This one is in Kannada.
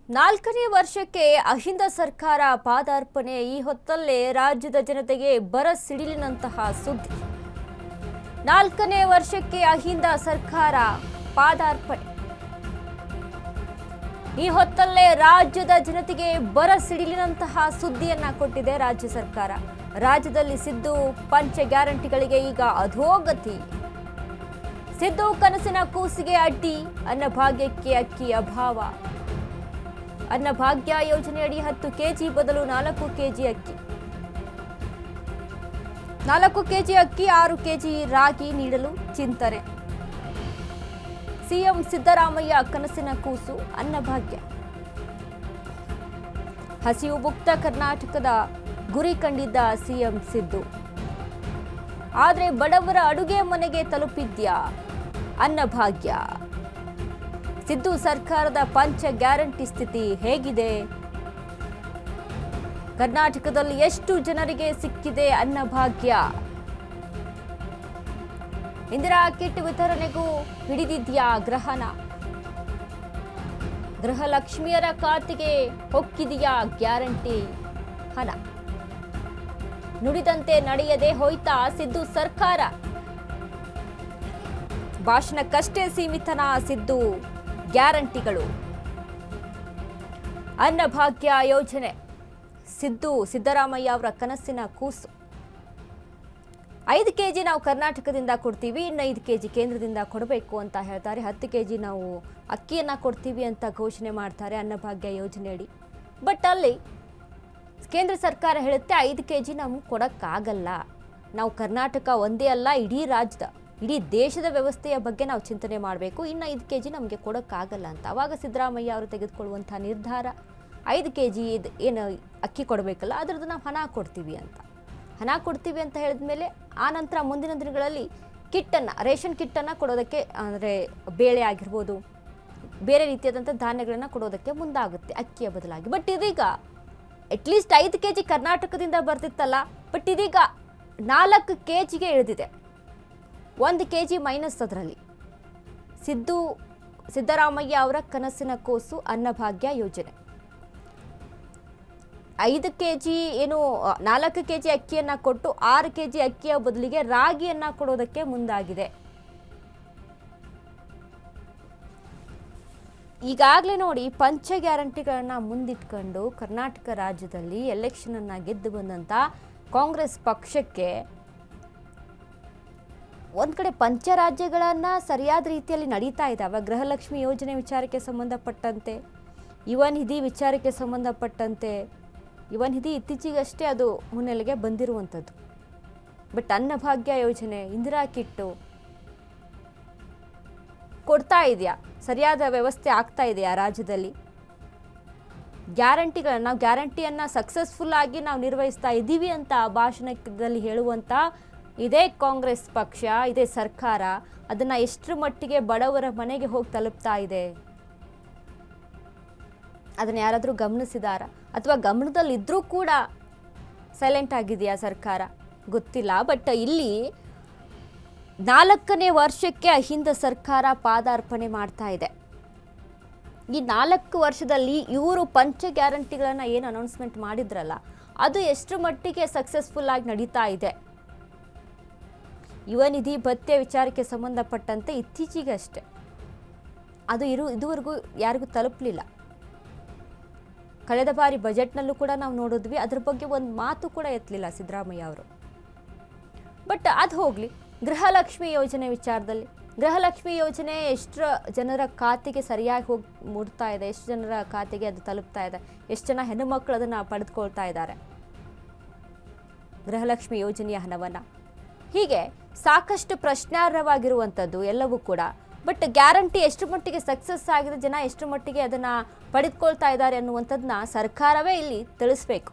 ನಾಲ್ಕನೇ ವರ್ಷಕ್ಕೆ ಅಹಿಂದ ಸರ್ಕಾರ ಪಾದಾರ್ಪಣೆ. ಈ ಹೊತ್ತಲ್ಲೇ ರಾಜ್ಯದ ಜನತೆಗೆ ಬರ ಸಿಡಿಲಿನಂತಹ ಸುದ್ದಿ. ನಾಲ್ಕನೇ ವರ್ಷಕ್ಕೆ ಅಹಿಂದ ಸರ್ಕಾರ ಪಾದಾರ್ಪಣೆ. ಈ ಹೊತ್ತಲ್ಲೇ ರಾಜ್ಯದ ಜನತೆಗೆ ಬರ ಸಿಡಿಲಿನಂತಹ ಸುದ್ದಿಯನ್ನ ಕೊಟ್ಟಿದೆ ರಾಜ್ಯ ಸರ್ಕಾರ. ರಾಜ್ಯದಲ್ಲಿ ಸಿದ್ದು ಪಂಚ ಗ್ಯಾರಂಟಿಗಳಿಗೆ ಈಗ ಅಧೋಗತಿ. ಸಿದ್ದು ಕನಸಿನ ಕೂಸಿಗೆ ಅಡ್ಡಿ, ಅನ್ನಭಾಗ್ಯಕ್ಕೆ ಅಕ್ಕಿ ಅಭಾವ. ಅನ್ನಭಾಗ್ಯ ಯೋಜನೆಯಡಿ 10 ಕೆಜಿ ಬದಲು 4 ಕೆಜಿ ಅಕ್ಕಿ, 4 ಕೆಜಿ ಅಕ್ಕಿ 6 ಕೆಜಿ ರಾಗಿ ನೀಡಲು ಚಿಂತನೆ. ಸಿಎಂ ಸಿದ್ದರಾಮಯ್ಯ ಕನಸಿನ ಕೂಸು ಅನ್ನಭಾಗ್ಯ. ಹಸಿವು ಮುಕ್ತ ಕರ್ನಾಟಕದ ಗುರಿ ಕಂಡಿದ್ದ ಸಿಎಂ ಸಿದ್ದು. ಆದರೆ ಬಡವರ ಅಡುಗೆ ಮನೆಗೆ ತಲುಪಿದ್ಯಾ ಅನ್ನಭಾಗ್ಯ? ಸಿದ್ದು ಸರ್ಕಾರದ ಪಂಚ ಗ್ಯಾರಂಟಿ ಸ್ಥಿತಿ ಹೇಗಿದೆ? ಕರ್ನಾಟಕದಲ್ಲಿ ಎಷ್ಟು ಜನರಿಗೆ ಸಿಕ್ಕಿದೆ ಅನ್ನಭಾಗ್ಯ? ಇಂದಿರಾ ಕಿಟ್ ವಿತರಣೆಗೂ ಹಿಡಿದಿದ್ಯಾ ಗ್ರಹಣ? ಗೃಹಲಕ್ಷ್ಮಿಯರ ಖಾತೆಗೆ ಹೊಕ್ಕಿದೆಯಾ ಗ್ಯಾರಂಟಿ ಹಣ? ನುಡಿದಂತೆ ನಡೆಯದೆ ಹೋಯ್ತಾ ಸಿದ್ದು ಸರ್ಕಾರ? ಭಾಷಣಕ್ಕಷ್ಟೇ ಸೀಮಿತನ ಸಿದ್ದು ಗ್ಯಾರಂಟಿಗಳು? ಅನ್ನಭಾಗ್ಯ ಯೋಜನೆ ಸಿದ್ದರಾಮಯ್ಯ ಅವರ ಕನಸಿನ ಕೂಸು. 5 ಕೆಜಿ ನಾವು ಕರ್ನಾಟಕದಿಂದ ಕೊಡ್ತೀವಿ, ಇನ್ನು 5 ಕೆಜಿ ಕೇಂದ್ರದಿಂದ ಕೊಡಬೇಕು ಅಂತ ಹೇಳ್ತಾರೆ. 10 ಕೆಜಿ ನಾವು ಅಕ್ಕಿಯನ್ನ ಕೊಡ್ತೀವಿ ಅಂತ ಘೋಷಣೆ ಮಾಡ್ತಾರೆ ಅನ್ನಭಾಗ್ಯ ಯೋಜನೆಯಡಿ. ಬಟ್ ಅಲ್ಲಿ ಕೇಂದ್ರ ಸರ್ಕಾರ ಹೇಳುತ್ತೆ 5 ಕೆಜಿ ನಮ್ಗೆ ಕೊಡೋಕ್ಕಾಗಲ್ಲ. ನಾವು ಕರ್ನಾಟಕ ಒಂದೇ ಅಲ್ಲ, ಇಡೀ ದೇಶದ ವ್ಯವಸ್ಥೆಯ ಬಗ್ಗೆ ನಾವು ಚಿಂತನೆ ಮಾಡಬೇಕು. ಇನ್ನು 5 ಕೆಜಿ ನಮಗೆ ಕೊಡೋಕ್ಕಾಗಲ್ಲ ಅಂತ. ಅವಾಗ ಸಿದ್ದರಾಮಯ್ಯ ಅವರು ತೆಗೆದುಕೊಳ್ಳುವಂಥ ನಿರ್ಧಾರ 5 ಕೆಜಿ ಏನು ಅಕ್ಕಿ ಕೊಡಬೇಕಲ್ಲ, ಅದರದ್ದು ನಾವು ಹಣ ಕೊಡ್ತೀವಿ ಅಂತ ಹೇಳಿದ ಮೇಲೆ ಆ ನಂತರ ಮುಂದಿನ ದಿನಗಳಲ್ಲಿ ರೇಷನ್ ಕಿಟ್ಟನ್ನು ಕೊಡೋದಕ್ಕೆ, ಅಂದರೆ ಬೇಳೆ ಆಗಿರ್ಬೋದು, ಬೇರೆ ರೀತಿಯಾದಂಥ ಧಾನ್ಯಗಳನ್ನು ಕೊಡೋದಕ್ಕೆ ಮುಂದಾಗುತ್ತೆ ಅಕ್ಕಿಯ ಬದಲಾಗಿ. ಬಟ್ ಇದೀಗ ಅಟ್ಲೀಸ್ಟ್ 5 ಕೆಜಿ ಕರ್ನಾಟಕದಿಂದ ಬರ್ತಿತ್ತಲ್ಲ, ಬಟ್ ಇದೀಗ 4 ಕೆಜಿಗೆ ಇಳಿದಿದೆ. 1 ಕೆಜಿ ಮೈನಸ್. ಅದರಲ್ಲಿ ಸಿದ್ದರಾಮಯ್ಯ ಅವರ ಕನಸಿನ ಕೂಸು ಅನ್ನಭಾಗ್ಯ ಯೋಜನೆ. 5 ಕೆಜಿ ಏನು 4 ಕೆಜಿ ಅಕ್ಕಿಯನ್ನ ಕೊಟ್ಟು 6 ಕೆಜಿ ಅಕ್ಕಿಯ ಬದಲಿಗೆ ರಾಗಿಯನ್ನ ಕೊಡೋದಕ್ಕೆ ಮುಂದಾಗಿದೆ. ಈಗಾಗಲೇ ನೋಡಿ, ಪಂಚ ಗ್ಯಾರಂಟಿಗಳನ್ನ ಮುಂದಿಟ್ಕೊಂಡು ಕರ್ನಾಟಕ ರಾಜ್ಯದಲ್ಲಿ ಎಲೆಕ್ಷನ್ ಅನ್ನ ಗೆದ್ದು ಬಂದಂತ ಕಾಂಗ್ರೆಸ್ ಪಕ್ಷಕ್ಕೆ ಒಂದ್ ಕಡೆ ಪಂಚರಾಜ್ಯಗಳನ್ನ ಸರಿಯಾದ ರೀತಿಯಲ್ಲಿ ನಡೀತಾ ಇದ್ದಾವೆ. ಗೃಹಲಕ್ಷ್ಮಿ ಯೋಜನೆ ವಿಚಾರಕ್ಕೆ ಸಂಬಂಧಪಟ್ಟಂತೆ, ಯುವ ನಿಧಿ ವಿಚಾರಕ್ಕೆ ಸಂಬಂಧಪಟ್ಟಂತೆ, ಯುವ ನಿಧಿ ಇತ್ತೀಚೆಗಷ್ಟೇ ಅದು ಮುನ್ನೆಲೆಗೆ ಬಂದಿರುವಂಥದ್ದು. ಬಟ್ ಅನ್ನಭಾಗ್ಯ ಯೋಜನೆ, ಇಂದಿರಾ ಕಿಟ್ಟು ಕೊಡ್ತಾ ಇದೆಯಾ? ಸರಿಯಾದ ವ್ಯವಸ್ಥೆ ಆಗ್ತಾ ಇದೆಯಾ ರಾಜ್ಯದಲ್ಲಿ? ನಾವು ಗ್ಯಾರಂಟಿಯನ್ನ ಸಕ್ಸಸ್ಫುಲ್ ಆಗಿ ನಾವು ನಿರ್ವಹಿಸ್ತಾ ಇದ್ದೀವಿ ಅಂತ ಭಾಷಣದಲ್ಲಿ ಹೇಳುವಂತ ಇದೇ ಕಾಂಗ್ರೆಸ್ ಪಕ್ಷ, ಇದೇ ಸರ್ಕಾರ ಅದನ್ನ ಎಷ್ಟರ ಮಟ್ಟಿಗೆ ಬಡವರ ಮನೆಗೆ ಹೋಗಿ ತಲುಪ್ತಾ ಇದೆ? ಅದನ್ನ ಯಾರಾದರೂ ಗಮನಿಸಿದಾರಾ? ಅಥವಾ ಗಮನದಲ್ಲಿದ್ರೂ ಕೂಡ ಸೈಲೆಂಟ್ ಆಗಿದೆಯಾ ಸರ್ಕಾರ? ಗೊತ್ತಿಲ್ಲ. ಬಟ್ ಇಲ್ಲಿ 4ನೇ ವರ್ಷಕ್ಕೆ ಅಹಿಂದ ಸರ್ಕಾರ ಪಾದಾರ್ಪಣೆ ಮಾಡ್ತಾ ಇದೆ. ಈ 4 ವರ್ಷದಲ್ಲಿ ಇವರು ಪಂಚ ಗ್ಯಾರಂಟಿಗಳನ್ನ ಏನು ಅನೌನ್ಸ್ಮೆಂಟ್ ಮಾಡಿದ್ರಲ್ಲ, ಅದು ಎಷ್ಟರ ಮಟ್ಟಿಗೆ ಸಕ್ಸಸ್ಫುಲ್ ಆಗಿ ನಡೀತಾ ಇದೆ? ಯುವ ನಿಧಿ ಭತ್ಯೆ ವಿಚಾರಕ್ಕೆ ಸಂಬಂಧಪಟ್ಟಂತೆ ಇತ್ತೀಚೆಗಷ್ಟೇ ಅದು ಇದುವರೆಗೂ ಯಾರಿಗೂ ತಲುಪಲಿಲ್ಲ. ಕಳೆದ ಬಾರಿ ಬಜೆಟ್ನಲ್ಲೂ ಕೂಡ ನಾವು ನೋಡಿದ್ವಿ, ಅದ್ರ ಬಗ್ಗೆ ಒಂದು ಮಾತು ಕೂಡ ಎತ್ತಲಿಲ್ಲ ಸಿದ್ದರಾಮಯ್ಯ ಅವರು. ಬಟ್ ಅದು ಹೋಗಲಿ, ಗೃಹಲಕ್ಷ್ಮಿ ಯೋಜನೆ ವಿಚಾರದಲ್ಲಿ, ಗೃಹಲಕ್ಷ್ಮಿ ಯೋಜನೆ ಎಷ್ಟು ಜನರ ಖಾತೆಗೆ ಸರಿಯಾಗಿ ಹೋಗಿ ಮುಟ್ತಾ ಇದೆ? ಎಷ್ಟು ಜನರ ಖಾತೆಗೆ ಅದು ತಲುಪ್ತಾ ಇದೆ? ಎಷ್ಟು ಜನ ಹೆಣ್ಣು ಮಕ್ಕಳು ಅದನ್ನು ಪಡೆದುಕೊಳ್ತಾ ಇದ್ದಾರೆ ಗೃಹಲಕ್ಷ್ಮಿ ಯೋಜನೆಯ ಹಣವನ್ನು? ಹೀಗೆ ಸಾಕಷ್ಟು ಪ್ರಶ್ನಾರ್ಹವಾಗಿರುವಂಥದ್ದು ಎಲ್ಲವೂ ಕೂಡ. ಬಟ್ ಗ್ಯಾರಂಟಿ ಎಷ್ಟು ಮಟ್ಟಿಗೆ ಸಕ್ಸಸ್ ಆಗಿದೆ, ಜನ ಎಷ್ಟು ಮಟ್ಟಿಗೆ ಅದನ್ನು ಪಡೆದುಕೊಳ್ತಾ ಇದ್ದಾರೆ ಅನ್ನುವಂಥದ್ದನ್ನ ಸರ್ಕಾರವೇ ಇಲ್ಲಿ ತಿಳಿಸ್ಬೇಕು.